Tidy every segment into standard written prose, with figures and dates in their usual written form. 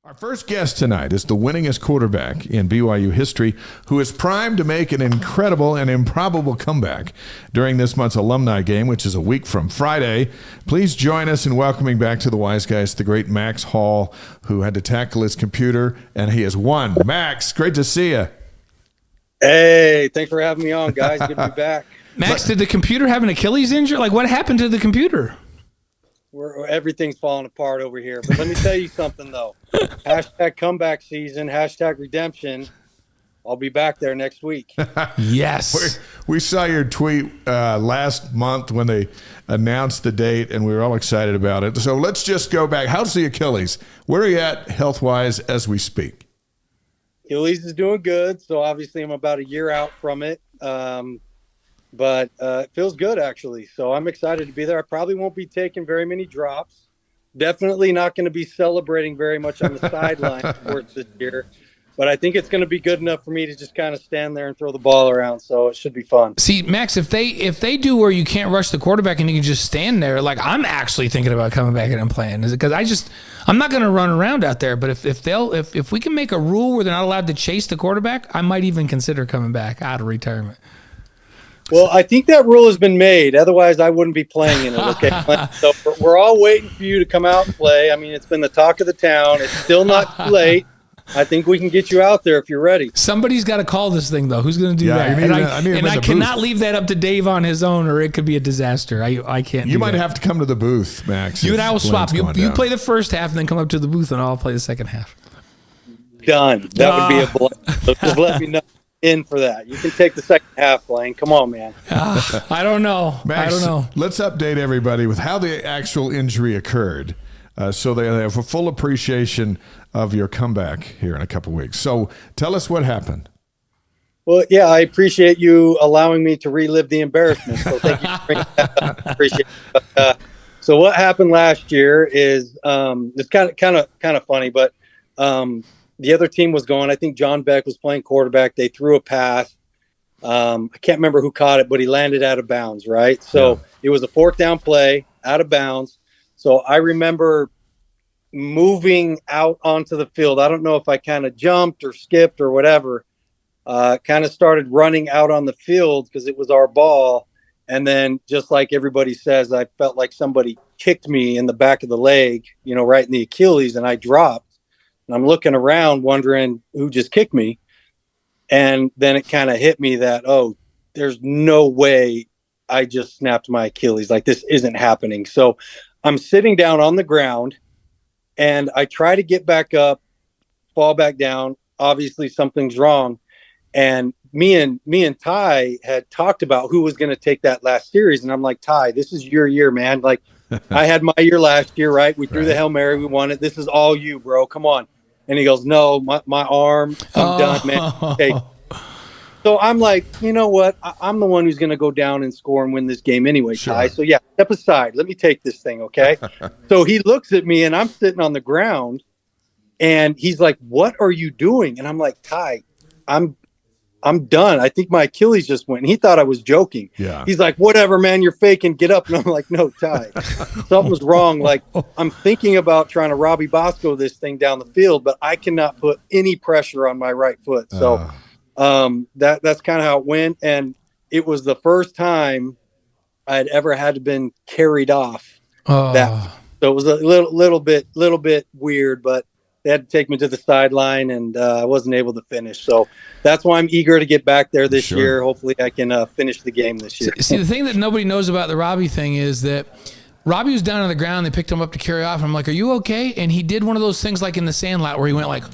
Our first guest tonight is the winningest quarterback in BYU history, who is primed to make an incredible and improbable comeback during this month's Alumni Game, which is a week from Friday. Please join us in welcoming back to the Wise Guys the great Max Hall, who had to tackle his computer, and he has won. Max, great to see you. Hey, thanks for having me on, guys. Good to be back. Max, did the computer have an Achilles injury? Like, what happened to the computer? Everything's falling apart over here. But let me tell you something, though. Hashtag comeback season, hashtag redemption. I'll be back there next week. Yes. We saw your tweet last month when they announced the date, and we were all excited about it. So let's just go back. How's the Achilles? Where are you at health-wise as we speak? Achilles is doing good. So obviously I'm about a year out from it. But it feels good, actually. So I'm excited to be there. I probably won't be taking very many drops. Definitely not going to be celebrating very much on the sideline for it this year. But I think it's going to be good enough for me to just kind of stand there and throw the ball around. So it should be fun. See, Max, if they do where you can't rush the quarterback and you can just stand there, like I'm actually thinking about coming back and playing. Is it because I'm not going to run around out there. But if we can make a rule where they're not allowed to chase the quarterback, I might even consider coming back out of retirement. Well, I think that rule has been made. Otherwise, I wouldn't be playing in it. Okay, so we're all waiting for you to come out and play. I mean, it's been the talk of the town. It's still not too late. I think we can get you out there if you're ready. Somebody's got to call this thing, though. Who's going to do that? I cannot leave that up to Dave on his own, or it could be a disaster. I can't. You might have to come to the booth, Max. You and I will swap. You play the first half, and then come up to the booth, and I'll play the second half. Done. That would be a blast. So just let me know. In for that. You can take the second half, Blaine. Come on, man. I don't know. Max, I don't know. Let's update everybody with how the actual injury occurred so they have a full appreciation of your comeback here in a couple weeks. So tell us what happened. Well, yeah, I appreciate you allowing me to relive the embarrassment. So thank you for bringing that up. Appreciate it. So what happened last year is it's kind of funny, but the other team was going. I think John Beck was playing quarterback. They threw a pass. I can't remember who caught it, but he landed out of bounds, right? So It was a fourth down play, out of bounds. So I remember moving out onto the field. I don't know if I kind of jumped or skipped or whatever. Kind of started running out on the field because it was our ball. And then just like everybody says, I felt like somebody kicked me in the back of the leg, right in the Achilles, and I dropped. And I'm looking around wondering who just kicked me. And then it kind of hit me that, there's no way I just snapped my Achilles. Like, this isn't happening. So I'm sitting down on the ground and I try to get back up, fall back down. Obviously something's wrong. And me and Ty had talked about who was going to take that last series. And I'm like, Ty, this is your year, man. Like, I had my year last year, right? We threw the Hail Mary. We won it. This is all you, bro. Come on. And he goes, no, my arm, I'm done, man. Okay. So I'm like, you know what? I'm the one who's going to go down and score and win this game anyway, sure. Ty. So, yeah, step aside. Let me take this thing, okay? So he looks at me, and I'm sitting on the ground, and he's like, what are you doing? And I'm like, Ty, I'm done. I think my Achilles just went. And he thought I was joking. Yeah. He's like, whatever, man, you're faking. Get up. And I'm like, no, Ty, something was wrong. Like, I'm thinking about trying to Robbie Bosco this thing down the field, but I cannot put any pressure on my right foot. So that's kind of how it went. And it was the first time I had ever had to been carried off that. So it was a little bit weird, but they had to take me to the sideline, and I wasn't able to finish. So that's why I'm eager to get back there this year. Hopefully I can finish the game this year. See, the thing that nobody knows about the Robbie thing is that Robbie was down on the ground. They picked him up to carry off. And I'm like, are you okay? And he did one of those things like in the Sandlot where he went like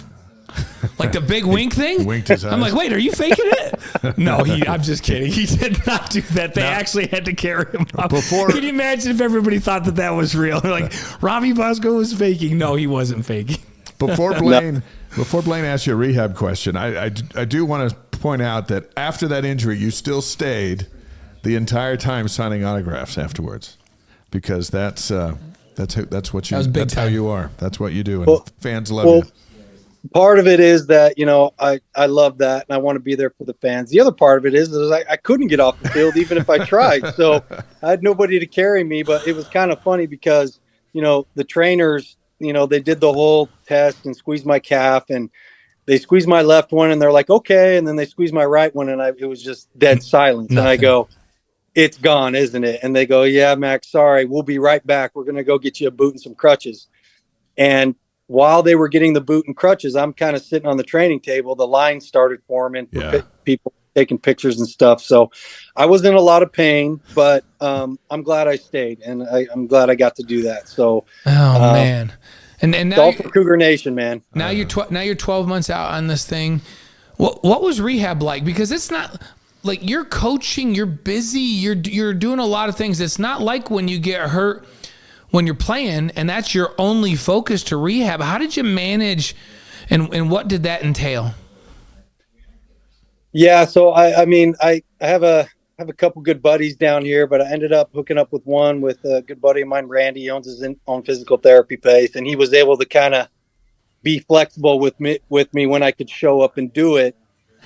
the big wink thing. Winked his eyes. I'm like, wait, are you faking it? No, I'm just kidding. He did not do that. They actually had to carry him up. Can you imagine if everybody thought that was real? Like, Robbie Bosco was faking. No, he wasn't faking. Before Blaine asks you a rehab question, I do want to point out that after that injury, you still stayed the entire time signing autographs afterwards, because that's how you are. That's what you do, and fans love you. Part of it is that I love that, and I want to be there for the fans. The other part of it is I couldn't get off the field even if I tried, so I had nobody to carry me. But it was kind of funny because the trainers they did the whole test and squeezed my calf, and they squeezed my left one, and they're like, okay. And then they squeezed my right one, and it was just dead silence. Nothing. And I go, it's gone, isn't it? And they go, yeah, Max, sorry. We'll be right back. We're going to go get you a boot and some crutches. And while they were getting the boot and crutches, I'm kind of sitting on the training table. The line started forming for people taking pictures and stuff. So I was in a lot of pain, but I'm glad I stayed, and I'm glad I got to do that. So, man. And now all for Cougar Nation, man. Now you're 12 months out on this thing. What was rehab like? Because it's not like you're coaching, you're busy, you're doing a lot of things. It's not like when you get hurt when you're playing and that's your only focus to rehab. How did you manage, and what did that entail? Yeah, so I mean I have a couple good buddies down here, but I ended up hooking up with one with a good buddy of mine, Randy. He owns his own physical therapy place, and he was able to kind of be flexible with me when I could show up and do it.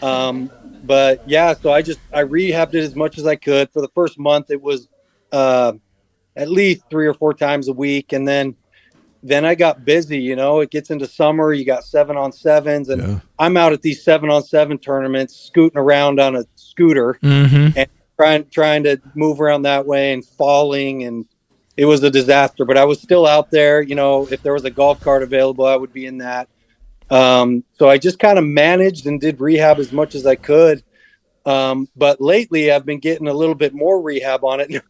But yeah, so I rehabbed it as much as I could. For the first month, it was at least 3 or 4 times a week, and then I got busy. It gets into summer, you got 7-on-7s, and I'm out at these 7-on-7 tournaments, scooting around on a scooter and trying to move around that way and falling, and it was a disaster. But I was still out there. If there was a golf cart available, I would be in that. So I just kind of managed and did rehab as much as I could. But lately I've been getting a little bit more rehab on it,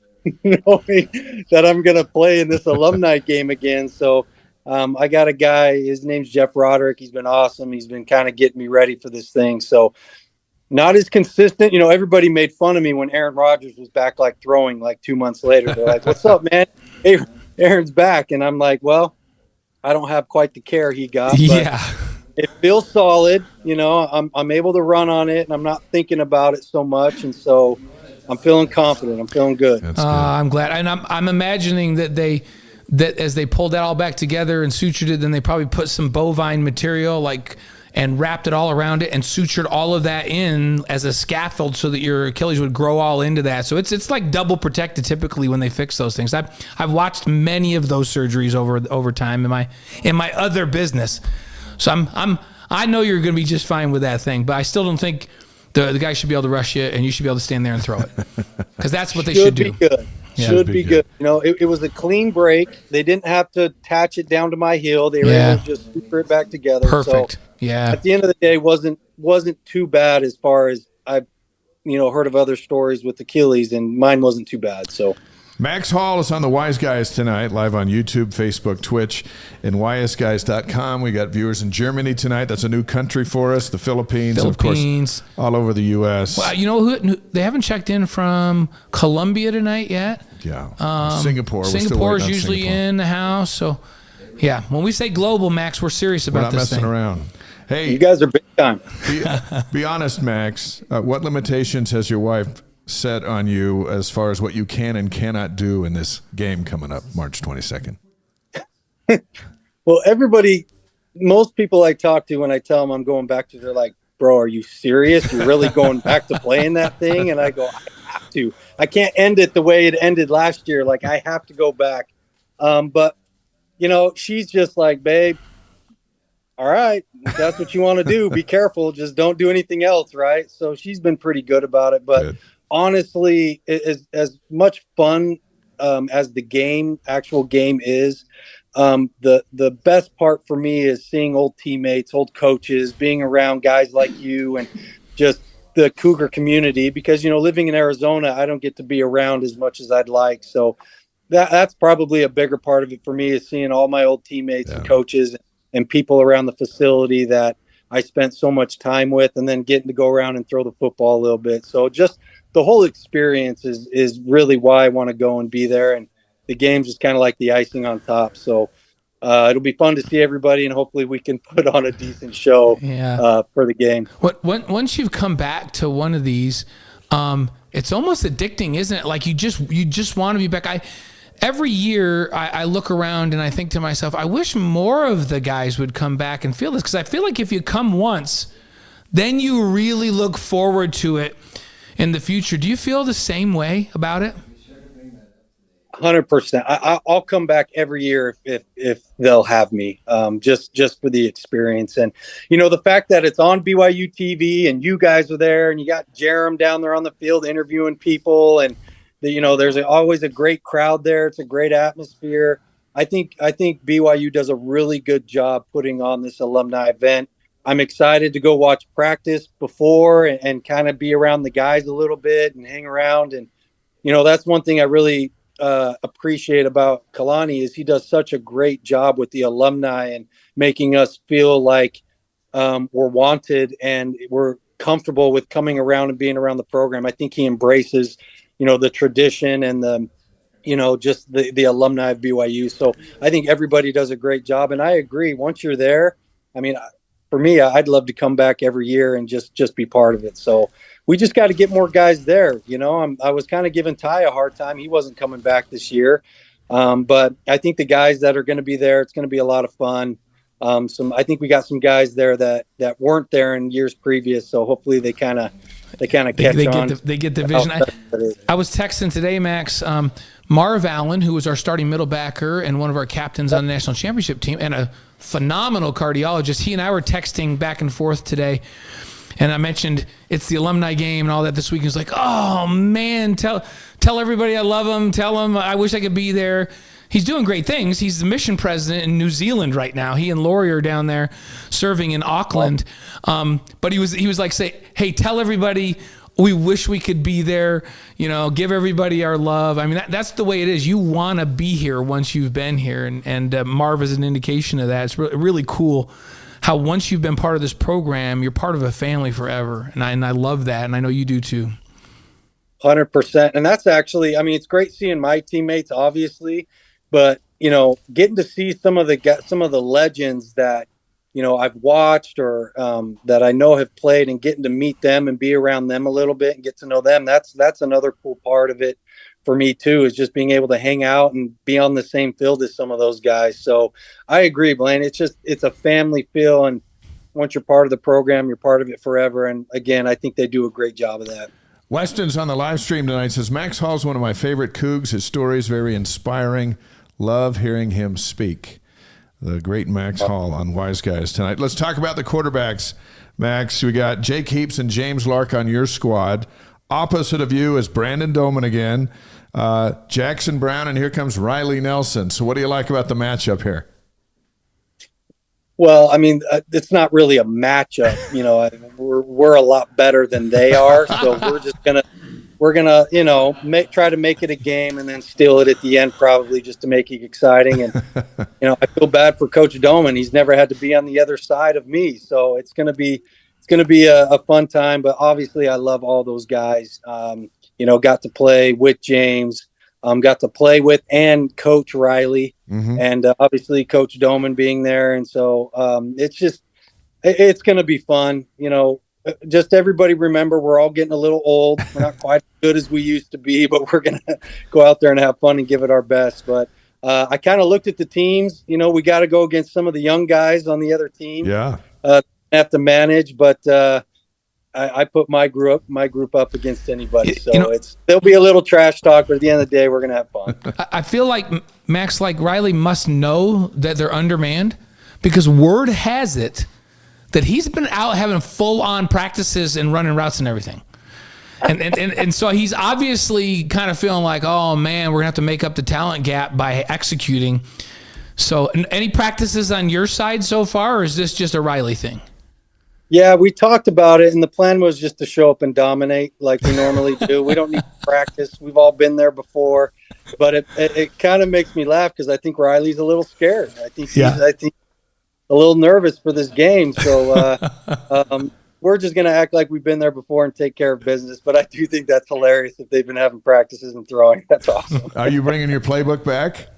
knowing that I'm going to play in this alumni game again. So I got a guy, his name's Jeff Roderick. He's been awesome. He's been kind of getting me ready for this thing. So not as consistent. Everybody made fun of me when Aaron Rodgers was back, like throwing like 2 months later. They're like, what's up, man? Hey, Aaron's back. And I'm like, well, I don't have quite the care he got. But yeah. It feels solid. I'm able to run on it, and I'm not thinking about it so much. And so I'm feeling confident. I'm feeling good. I'm glad. And I'm imagining that as they pulled that all back together and sutured it, then they probably put some bovine material and wrapped it all around it and sutured all of that in as a scaffold so that your Achilles would grow all into that. So it's like double protected typically when they fix those things. I've watched many of those surgeries over time in my other business. So I know you're going to be just fine with that thing, but I still don't think the guy should be able to rush you and you should be able to stand there and throw it, because that's what they should do. Good. Yeah. Should be good. It was a clean break. They didn't have to attach it down to my heel. They were able to just screw it back together. Perfect. So yeah. At the end of the day, wasn't too bad as far as I've heard of other stories with Achilles, and mine wasn't too bad. So. Max Hall is on the Wise Guys tonight, live on YouTube, Facebook, Twitch, and wisguys.com. We got viewers in Germany tonight. That's a new country for us. The Philippines, of course, all over the U.S. Well, who they haven't checked in from Colombia tonight yet. Yeah. Singapore. Singapore is usually in the house. So, yeah, when we say global, Max, we're serious about this thing. We're not messing around. Hey, you guys are big time. Be honest, Max. What limitations has your wife set on you as far as what you can and cannot do in this game coming up March 22nd? Well, most people I talk to, when I tell them I'm going back to, they're like, bro, are you serious? You're really going back to playing that thing? And I go, I have to. I can't end it the way it ended last year. Like, I have to go back. But she's just like, babe, all right, if that's what you want to do, be careful. Just don't do anything else. Right. So she's been pretty good about it, but good. Honestly, as much fun as the actual game is, the best part for me is seeing old teammates, old coaches, being around guys like you, and just the Cougar community. Because living in Arizona, I don't get to be around as much as I'd like. So that's probably a bigger part of it for me, is seeing all my old teammates and coaches and people around the facility that I spent so much time with, and then getting to go around and throw the football a little bit. So just the whole experience is really why I want to go and be there. And the game's just kind of like the icing on top. So it'll be fun to see everybody, and hopefully we can put on a decent show for the game. Once you've come back to one of these, it's almost addicting, isn't it? Like you just want to be back. Every year I look around and I think to myself, I wish more of the guys would come back and feel this, because I feel like if you come once, then you really look forward to it in the future. Do you feel the same way about it? 100%. I'll come back every year if they'll have me, just for the experience. And, the fact that it's on BYU TV and you guys are there and you got Jerem down there on the field interviewing people, and there's always a great crowd there. It's a great atmosphere. I think BYU does a really good job putting on this alumni event. I'm excited to go watch practice before and kind of be around the guys a little bit and hang around. And, that's one thing I really appreciate about Kalani is he does such a great job with the alumni and making us feel like we're wanted and we're comfortable with coming around and being around the program. I think he embraces, the tradition and the, just the alumni of BYU. So I think everybody does a great job. And I agree. Once you're there, I mean, for me, I'd love to come back every year and just be part of it. So we just got to get more guys there. I was kind of giving Ty a hard time. He wasn't coming back this year. But I think the guys that are going to be there, it's going to be a lot of fun. I think we got some guys there that weren't there in years previous. So hopefully they kind of catch on. They get the vision. I was texting today, Max, Marv Allen, who was our starting middle backer and one of our captains on the national championship team and a phenomenal cardiologist. He and I were texting back and forth today. And I mentioned it's the alumni game and all that this week. He's like, oh, man, tell everybody I love him. Tell him I wish I could be there. He's doing great things. He's the mission president in New Zealand right now. He and Laurie are down there serving in Auckland. But he was like, hey, tell everybody we wish we could be there. Give everybody our love. I mean, that's the way it is. You want to be here once you've been here. And Marv is an indication of that. It's really cool how once you've been part of this program, you're part of a family forever. And I love that. And I know you do too. 100%. And that's actually, it's great seeing my teammates, obviously, but, getting to see some of the legends that, I've watched or that I know have played and getting to meet them and be around them a little bit and get to know them. That's another cool part of it for me too, is just being able to hang out and be on the same field as some of those guys. So I agree, Blaine. It's a family feel. And once you're part of the program, you're part of it forever. And again, I think they do a great job of that. Weston's on the live stream tonight, says, Max Hall's one of my favorite Cougs. His story is very inspiring. Love hearing him speak. The great Max Hall on Wise Guys tonight. Let's talk about the quarterbacks, Max. We got Jake Heaps and James Lark on your squad. Opposite of you is Brandon Doman again, Jackson Brown, and here comes Riley Nelson. So what do you like about the matchup here? Well, it's not really a matchup. We're a lot better than they are. So we're gonna try to make it a game and then steal it at the end, probably just to make it exciting. And I feel bad for Coach Doman. He's never had to be on the other side of me, so it's gonna be a fun time. But obviously, I love all those guys. Got to play with James, got to play with and Coach Riley, and obviously Coach Doman being there. And so it's gonna be fun. Just everybody remember, we're all getting a little old. We're not quite as good as we used to be, but we're going to go out there and have fun and give it our best. But I kind of looked at the teams. We got to go against some of the young guys on the other team. Yeah. Have to manage, but I put my group up against anybody. So there'll be a little trash talk, but at the end of the day, we're going to have fun. I feel like Max, like Riley must know that they're undermanned, because word has it that he's been out having full-on practices and running routes and everything. And so he's obviously kind of feeling like, oh, man, we're going to have to make up the talent gap by executing. So any practices on your side so far, or is this just a Riley thing? Yeah, we talked about it, and the plan was just to show up and dominate like we normally do. We don't need to practice. We've all been there before. But it kind of makes me laugh because I think Riley's a little scared. I think a little nervous for this game. So we're just going to act like we've been there before and take care of business. But I do think that's hilarious if they've been having practices and throwing. That's awesome. Are you bringing your playbook back?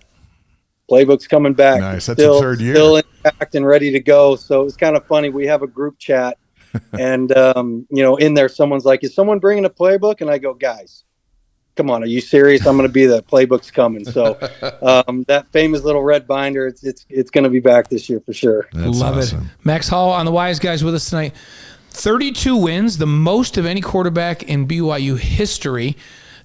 Playbook's coming back. Nice. That's the third year. Still intact and ready to go. So it's kind of funny. We have a group chat and, in there, someone's like, is someone bringing a playbook? And I go, guys, come on, are you serious? I'm going to be the playbook's coming. So that famous little red binder, it's going to be back this year for sure. That's Love awesome. it. Max Hall on the Wise Guys with us tonight. 32 wins, the most of any quarterback in BYU history.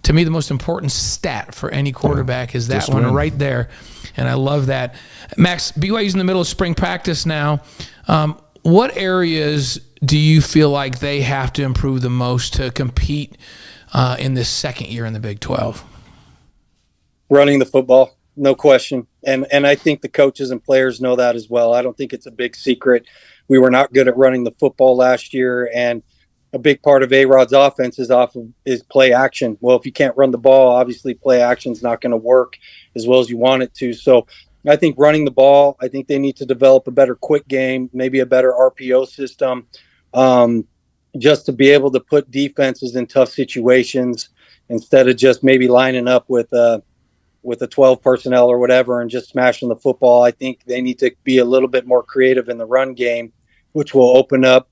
to me, the most important stat for any quarterback is that Just one win. right there. And I love that. Max, BYU's in the middle of spring practice now. What areas do you feel like they have to improve the most to compete in this second year in the Big 12? Running the football, no question. And I think the coaches and players know that as well. I don't think it's a big secret. We were not good at running the football last year, and a big part of A-Rod's offense is play action. Well, if you can't run the ball, obviously play action is not going to work as well as you want it to. So I think running the ball, I think they need to develop a better quick game, maybe a better RPO system, just to be able to put defenses in tough situations instead of just maybe lining up with a 12 personnel or whatever and just smashing the football. I think they need to be a little bit more creative in the run game, which will open up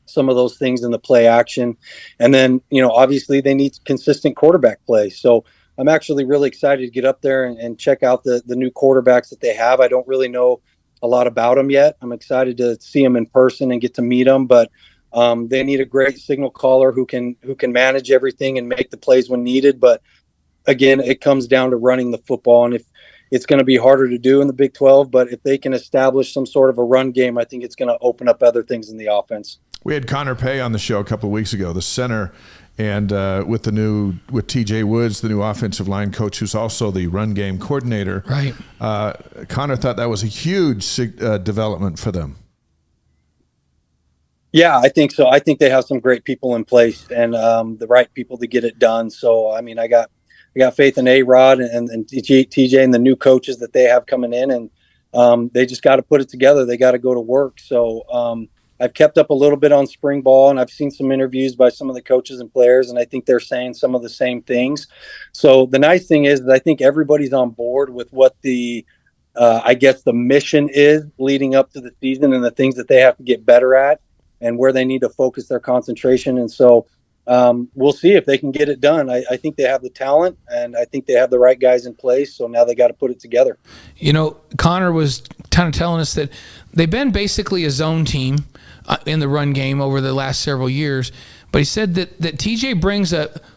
some of those things in the play action. And then, obviously they need consistent quarterback play. So I'm actually really excited to get up there and check out the new quarterbacks that they have. I don't really know a lot about them yet. I'm excited to see them in person and get to meet them, but they need a great signal caller who can manage everything and make the plays when needed. But again, it comes down to running the football. And if it's going to be harder to do in the Big 12, but if they can establish some sort of a run game, I think it's going to open up other things in the offense. We had Connor Pay on the show a couple of weeks ago, the center, and with TJ Woods, the new offensive line coach, who's also the run game coordinator. Right. Connor thought that was a huge development for them. Yeah, I think so. I think they have some great people in place and the right people to get it done. So, I mean, I got faith in A-Rod and TJ and the new coaches that they have coming in, and they just got to put it together. They got to go to work. So I've kept up a little bit on spring ball, and I've seen some interviews by some of the coaches and players, and I think they're saying some of the same things. So the nice thing is that I think everybody's on board with what the mission is leading up to the season and the things that they have to get better at and where they need to focus their concentration. And so we'll see if they can get it done. I think they have the talent, and I think they have the right guys in place. So now they got to put it together. Connor was kind of telling us that they've been basically a zone team in the run game over the last several years. But he said that TJ brings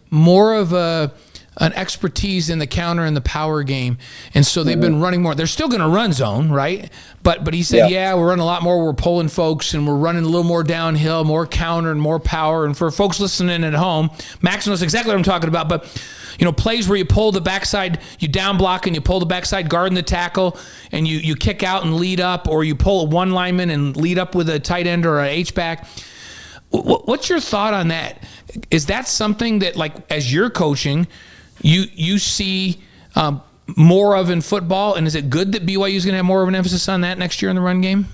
more of an expertise in the counter and the power game. And so they've been running more. They're still going to run zone, right? But he said, we're running a lot more. We're pulling folks, and we're running a little more downhill, more counter and more power. And for folks listening at home, Max knows exactly what I'm talking about. But, plays where you pull the backside, you down block and you pull the backside, guarding the tackle, and you kick out and lead up, or you pull a one lineman and lead up with a tight end or an H-back. What's your thought on that? Is that something that, like, as you're coaching, you see more of in football, and is it good that BYU is going to have more of an emphasis on that next year in the run game?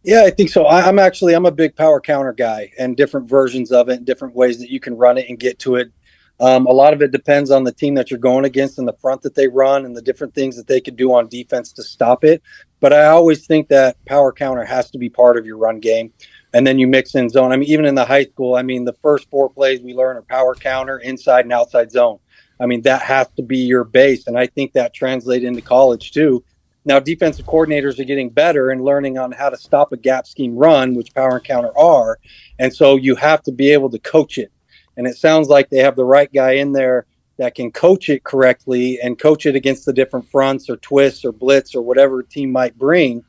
Yeah, I think so. I'm a big power counter guy, and different versions of it, and different ways that you can run it and get to it. A lot of it depends on the team that you're going against and the front that they run and the different things that they could do on defense to stop it. But I always think that power counter has to be part of your run game. And then you mix in zone. I mean, even in the high school, the first 4 plays we learn are power counter, inside and outside zone. That has to be your base. And I think that translates into college too. Now, defensive coordinators are getting better and learning on how to stop a gap scheme run, which power and counter are. And so you have to be able to coach it. And it sounds like they have the right guy in there that can coach it correctly and coach it against the different fronts or twists or blitz or whatever a team might bring.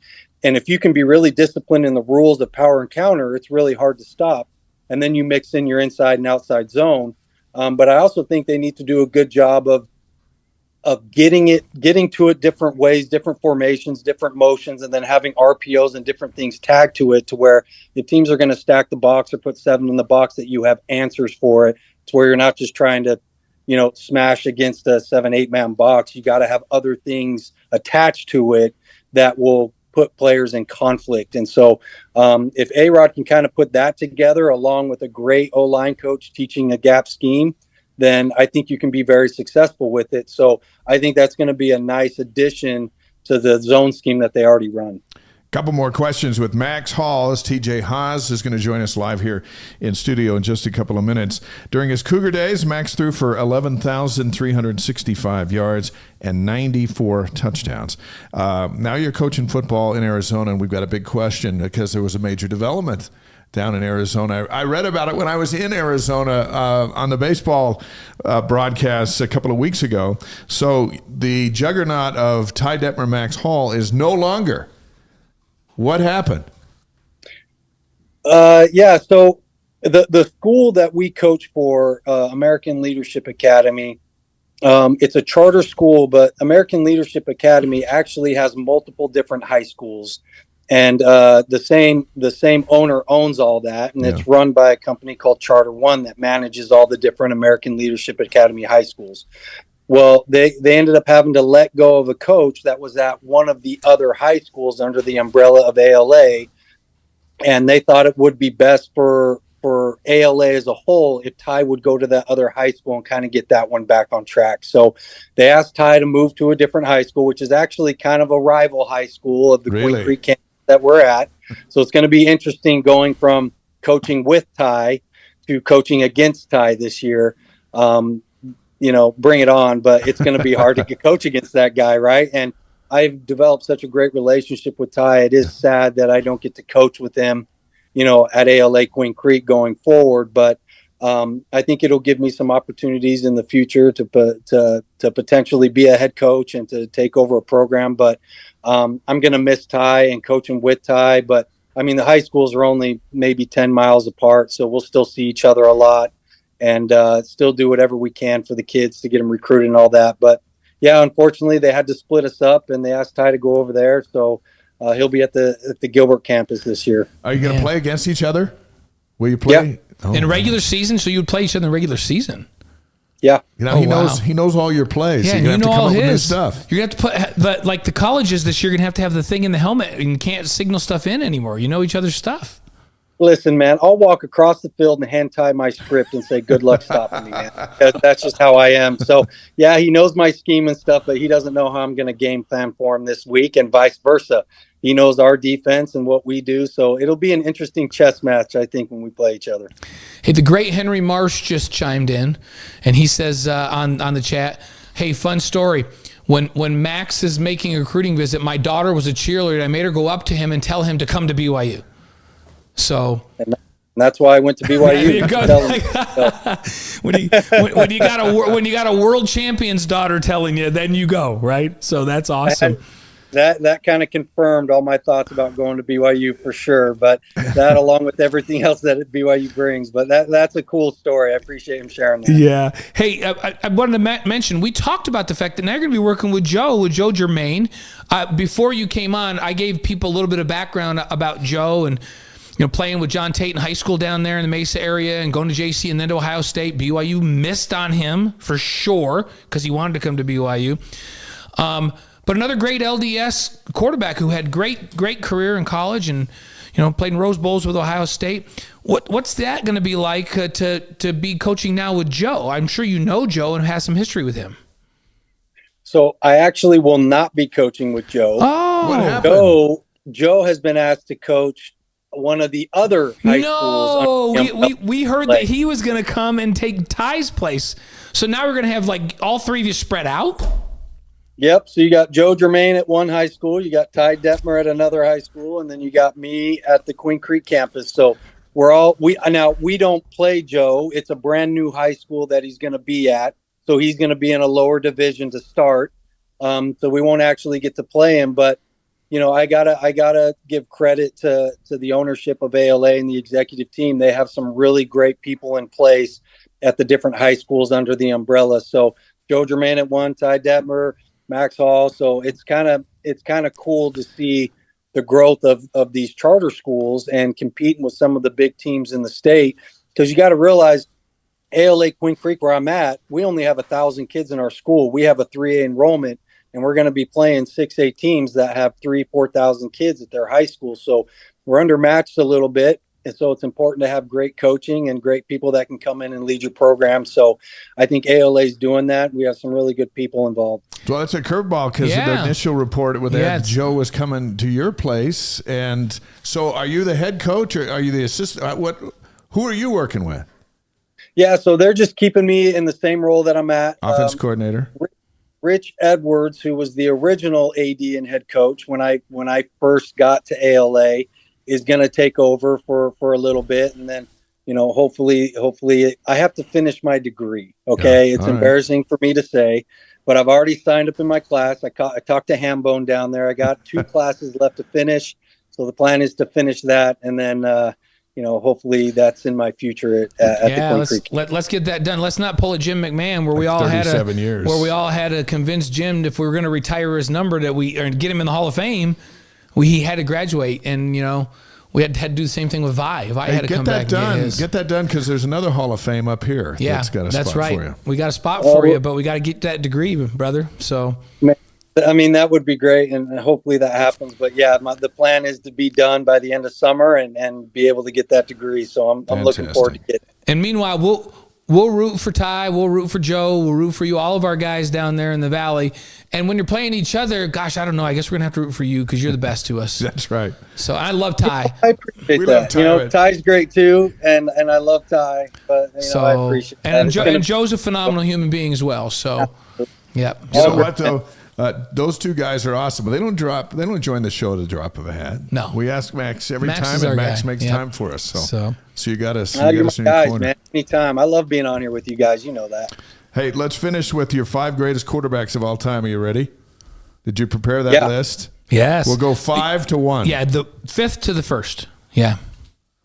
And if you can be really disciplined in the rules of power and counter, it's really hard to stop. And then you mix in your inside and outside zone. But I also think they need to do a good job of getting to it different ways, different formations, different motions, and then having RPOs and different things tagged to it, to where the teams are going to stack the box or put 7 in the box, that you have answers for it. To where you're not just trying to, smash against a 7-8 man box. You got to have other things attached to it that will put players in conflict. And so if A-Rod can kind of put that together along with a great O-line coach teaching a gap scheme, then I think you can be very successful with it. So I think that's going to be a nice addition to the zone scheme that they already run. Couple more questions with Max Hall as TJ Haas is going to join us live here in studio in just a couple of minutes. During his Cougar days, Max threw for 11,365 yards and 94 touchdowns. Now you're coaching football in Arizona, and we've got a big question because there was a major development down in Arizona. I read about it when I was in Arizona on the baseball broadcast a couple of weeks ago. So the juggernaut of Ty Detmer, Max Hall is no longer. What happened? Yeah, so the school that we coach for, American Leadership Academy, it's a charter school, but American Leadership Academy actually has multiple different high schools, and the same owner owns all that, and it's run by a company called Charter One that manages all the different American Leadership Academy high schools. Well, they ended up having to let go of a coach that was at one of the other high schools under the umbrella of ALA, and they thought it would be best for ALA as a whole if Ty would go to that other high school and kind of get that one back on track. So they asked Ty to move to a different high school, which is actually kind of a rival high school of the Queen Creek campus that we're at. So it's going to be interesting going from coaching with Ty to coaching against Ty this year. Bring it on, but it's going to be hard to coach against that guy, right? And I've developed such a great relationship with Ty. It is sad that I don't get to coach with him, at ALA Queen Creek going forward. But I think it'll give me some opportunities in the future to potentially be a head coach and to take over a program. But I'm going to miss Ty and coaching with Ty. But I mean, the high schools are only maybe 10 miles apart, so we'll still see each other a lot. And still do whatever we can for the kids to get them recruited and all that. But yeah, unfortunately, they had to split us up, and they asked Ty to go over there. So he'll be at the Gilbert campus this year. Are you going to play against each other? Will you play in a regular season? So you would play each other in the regular season. Yeah, he knows all your plays. Yeah, so you're you gonna know have to come all up with new his stuff. You're gonna have to put like the colleges this year. You're gonna have the thing in the helmet, and you can't signal stuff in anymore. You know each other's stuff. Listen, man, I'll walk across the field and hand tie my script and say, good luck stopping me, man. That's just how I am. So, yeah, he knows my scheme and stuff, but he doesn't know how I'm going to game plan for him this week and vice versa. He knows our defense and what we do. So it'll be an interesting chess match, I think, when we play each other. Hey, the great Henry Marsh just chimed in, and he says on the chat, hey, fun story. When Max is making a recruiting visit, my daughter was a cheerleader, and I made her go up to him and tell him to come to BYU. So and that's why I went to BYU. when you got a world champion's daughter telling you, then you go, right? So that's awesome. That kind of confirmed all my thoughts about going to BYU for sure. But that, along with everything else that BYU brings, but that's a cool story. I appreciate him sharing that. Yeah. Hey, I wanted to mention, we talked about the fact that now you're going to be working with Joe Germaine. Before you came on, I gave people a little bit of background about Joe and playing with John Tate in high school down there in the Mesa area and going to JC and then to Ohio State. BYU missed on him for sure because he wanted to come to BYU. But another great LDS quarterback who had great career in college and played in Rose Bowls with Ohio State. What's that going to be like to be coaching now with Joe? I'm sure you know Joe and have some history with him. So I actually will not be coaching with Joe. Oh, what happened? Joe has been asked to coach one of the other high schools. No, we heard that he was going to come and take Ty's place. So now we're going to have like all three of you spread out? Yep. So you got Joe Germaine at one high school, you got Ty Detmer at another high school, and then you got me at the Queen Creek campus. So we don't play Joe. It's a brand new high school that he's going to be at. So he's going to be in a lower division to start. So we won't actually get to play him, but I gotta give credit to the ownership of ALA and the executive team. They have some really great people in place at the different high schools under the umbrella. So Joe Germaine at one, Ty Detmer, Max Hall. So it's kind of cool to see the growth of these charter schools and competing with some of the big teams in the state. Because you got to realize, ALA Queen Creek, where I'm at, we only have 1,000 kids in our school. We have a 3A enrollment. And we're going to be playing 6A teams that have 4,000 kids at their high school. So we're undermatched a little bit. And so it's important to have great coaching and great people that can come in and lead your program. So I think ALA is doing that. We have some really good people involved. Well, it's a curveball because the initial report with Ed, Joe was coming to your place. And so are you the head coach or are you the assistant? Who are you working with? Yeah, so they're just keeping me in the same role that I'm at. Offense coordinator. Rich Edwards, who was the original AD and head coach when I first got to ALA, is going to take over for a little bit, and then hopefully I have to finish my degree. Okay, it's embarrassing for me to say, but I've already signed up in my class. I talked to Hambone down there. I got 2 classes left to finish, so the plan is to finish that, and then hopefully that's in my future at the Queen Creek. Let's get that done. Let's not pull a Jim McMahon where we all had 37 years. Where we all had to convince Jim if we were going to retire his number or get him in the Hall of Fame. He had to graduate, and we had to do the same thing with Vi. Vi had to come back. Get that done because there's another Hall of Fame up here. Yeah, that's got a spot for you. We got a spot for you, but we got to get that degree, brother. So. I mean, that would be great, and hopefully that happens. But yeah, the plan is to be done by the end of summer and be able to get that degree. So I'm looking forward to getting it. And meanwhile, we'll root for Ty, we'll root for Joe, we'll root for you, all of our guys down there in the Valley. And when you're playing each other, gosh, I don't know. I guess we're gonna have to root for you because you're the best to us. That's right. So I love Ty. I appreciate that. Ty, Ty's great too, and I love Ty. But I appreciate that. And Joe's a phenomenal human being as well. So, yeah. So what though? Those 2 guys are awesome, but they don't join the show at a drop of a hat. No. We ask Max every time, and Max makes time for us. So you got us. You're my guys, man. Anytime. I love being on here with you guys. You know that. Hey, let's finish with your 5 greatest quarterbacks of all time. Are you ready? Did you prepare that list? Yes. We'll go 5 to 1. Yeah, the 5th to the 1st. Yeah.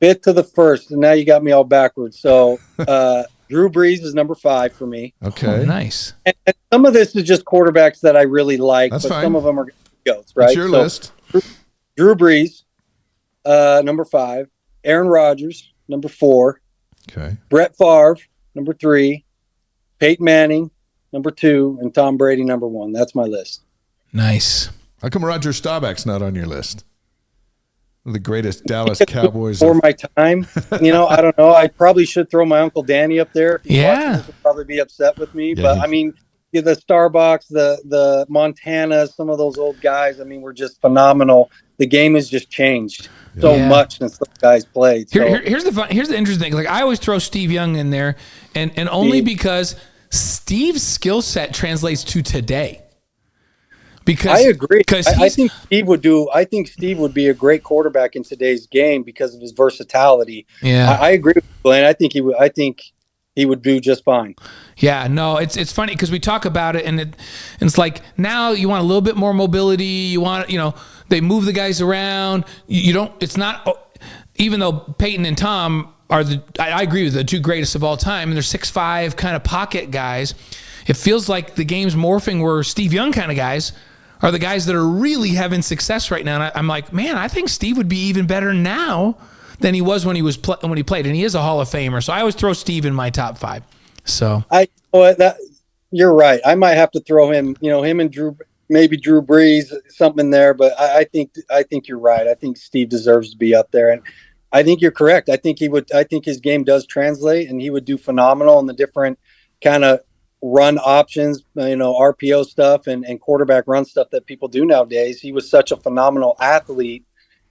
5th to the 1st, and now you got me all backwards. So Drew Brees is number 5 for me. Okay. Oh, nice. And some of this is just quarterbacks that I really like, That's but fine. some of them are goats, right? It's your list. Drew Brees, number 5. Aaron Rodgers, number 4. Okay. Brett Favre, number 3. Peyton Manning, number 2. And Tom Brady, number 1. That's my list. Nice. How come Roger Staubach's not on your list? The greatest Dallas Cowboys. For my time, I don't know. I probably should throw my Uncle Danny up there. Yeah. He would probably be upset with me. Yeah, but, I mean, the Starbucks, the Montana, some of those old guys, I mean, were just phenomenal. The game has just changed so much since those guys played. So. Here's the interesting thing. Like, I always throw Steve Young in there, and only because Steve's skill set translates to today. Because I agree. I think Steve would be a great quarterback in today's game because of his versatility. Yeah, I agree with Glenn. I think he would do just fine. Yeah, no, it's funny because we talk about it, and it's like now you want a little bit more mobility. You want they move the guys around. You don't. It's not. Even though Peyton and Tom are I agree with the 2 greatest of all time, and they're 6'5" kind of pocket guys. It feels like the game's morphing where Steve Young kind of guys are the guys that are really having success right now. And I'm like, man, I think Steve would be even better now than he was when he played. And he is a Hall of Famer. So I always throw Steve in my top 5. So you're right. I might have to throw him, him and Drew, maybe Drew Brees, something there. But I think you're right. I think Steve deserves to be up there. And I think you're correct. I think his game does translate, and he would do phenomenal in the different kind of run options, RPO stuff and quarterback run stuff that people do nowadays. He was such a phenomenal athlete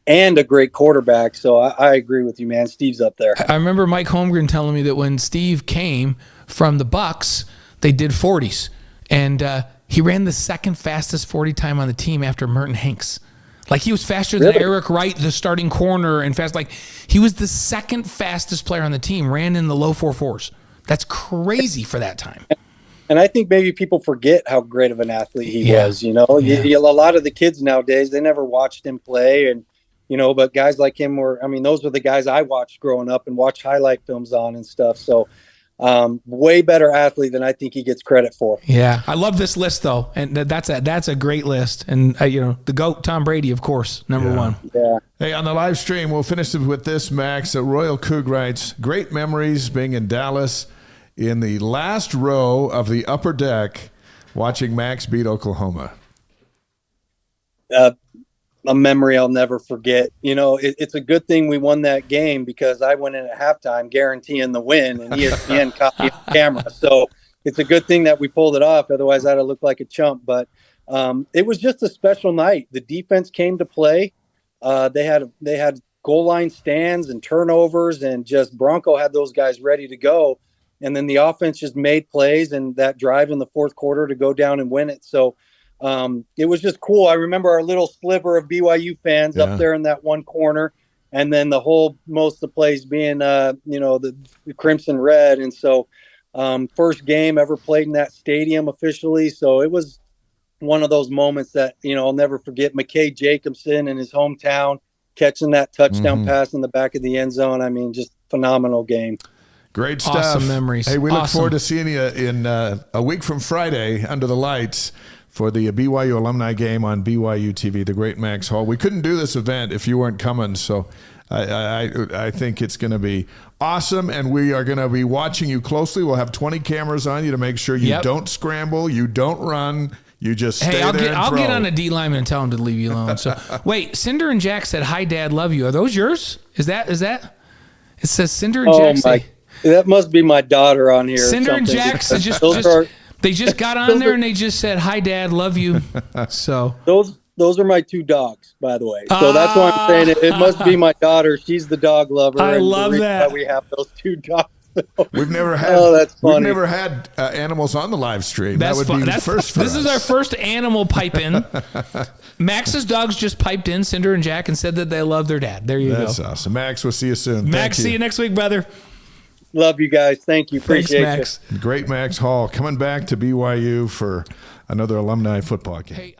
and a great quarterback. So I agree with you, man. Steve's up there. I remember Mike Holmgren telling me that when Steve came from the Bucks, they did 40s, and he ran the 2nd fastest 40 time on the team after Merton Hanks. Like, he was faster than Eric Wright, the starting corner, and fast. Like, he was the 2nd fastest player on the team, ran in the low 4.4s. That's crazy for that time. And I think maybe people forget how great of an athlete he was. A lot of the kids nowadays, they never watched him play, and but guys like him those were the guys I watched growing up and watched highlight films on and stuff. So way better athlete than I think he gets credit for. Yeah, I love this list though, and that's a great list. And the GOAT Tom Brady, of course, number 1. Yeah. Hey, on the live stream, we'll finish with this. Max Royal Coug writes, great memories being in Dallas in the last row of the upper deck watching Max beat Oklahoma. a memory I'll never forget. You know, it's a good thing we won that game because I went in at halftime guaranteeing the win, and ESPN caught me on camera. So it's a good thing that we pulled it off. Otherwise, I'd have looked like a chump. But it was just a special night. The defense came to play. They had goal line stands and turnovers, and just Bronco had those guys ready to go. And then the offense just made plays, and that drive in the fourth quarter to go down and win it. So it was just cool. I remember our little sliver of BYU fans up there in that one corner, and then most of the plays being, the Crimson Red. And so first game ever played in that stadium officially. So it was one of those moments that, I'll never forget. McKay Jacobson in his hometown catching that touchdown pass in the back of the end zone. I mean, just phenomenal game. Great stuff. Awesome memories. Hey, we look forward to seeing you in a week from Friday under the lights for the BYU Alumni Game on BYU TV, the great Max Hall. We couldn't do this event if you weren't coming, so I think it's going to be awesome, and we are going to be watching you closely. We'll have 20 cameras on you to make sure you don't scramble, you don't run, you just stay there and throw. I'll get on a D lineman and tell him to leave you alone. So wait, Cinder and Jack said, "Hi, Dad, love you." Are those yours? Is that? It says Cinder and Jack say. That must be my daughter on here. Cinder and Jack they just got on there and they just said, "Hi, Dad, love you." So those are my two dogs, by the way. So that's why I'm saying it must be my daughter. She's the dog lover. I love that. We have those two dogs. We've never had. That's funny. We've never had animals on the live stream. That would be the first for us. This is our first animal pipe in. Max's dogs just piped in, Cinder and Jack, and said that they love their dad. There you go. That's awesome, Max. We'll see you soon. Max, see you next week, brother. Love you guys. Thank you. Appreciate Max. Great Max Hall coming back to BYU for another alumni football game. Hey,